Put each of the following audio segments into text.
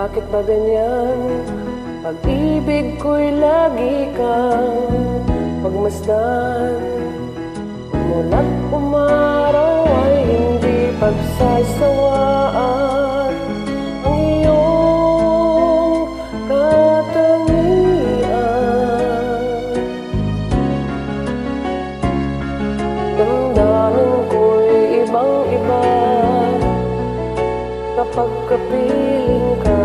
Bakit ba ganyan? Pag-ibig ko'y lagi kang pagmasdan. Mula't umaraw ay hindi pagsasawaan ang iyong katangian. Damdamin ko'y ibang-iba kapag kapiling ka.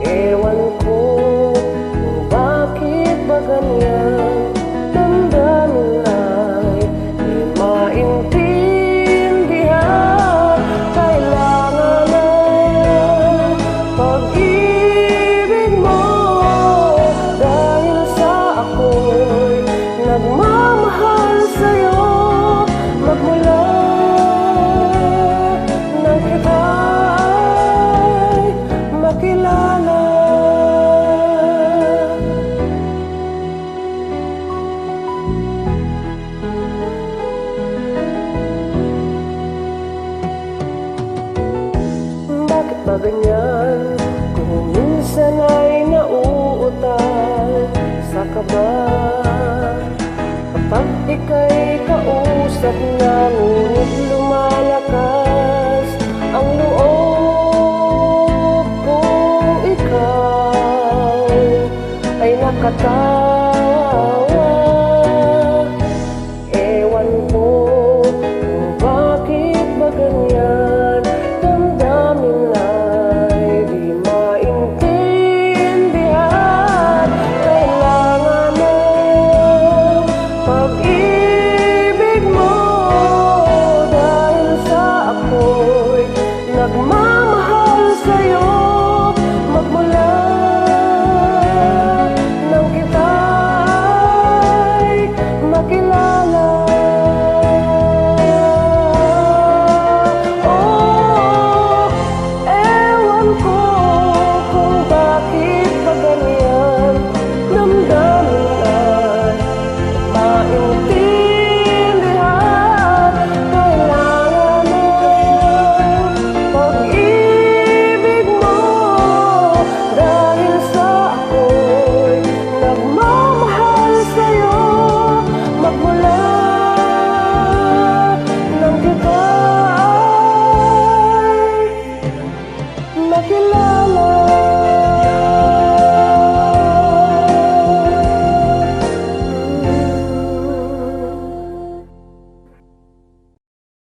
Ewan ko kung bakit ba ganyan, damdamin ay di maintindihan. Kailangan ng pag-ibig mo dahil sa ako'y nagmamahal sa'yo. Magmula nang kita'y makilala. Bakit ba ganyan? Kung minsan ay nauutal sa kaba, kapag ika'y kausap na, ngunit lumalakas ang loob kung ikaw ay nakatawa. Ewan ko kung bakit ba ganyan, damdamin ay di maintindihan. Kailangan ng pag-ibig mo dahil sa ako'y nagmamahal sa'yo. Magmula nang kita'y makilala. Oh, ewan ko kung bakit ba ganyan, damdamin ay maintindihan.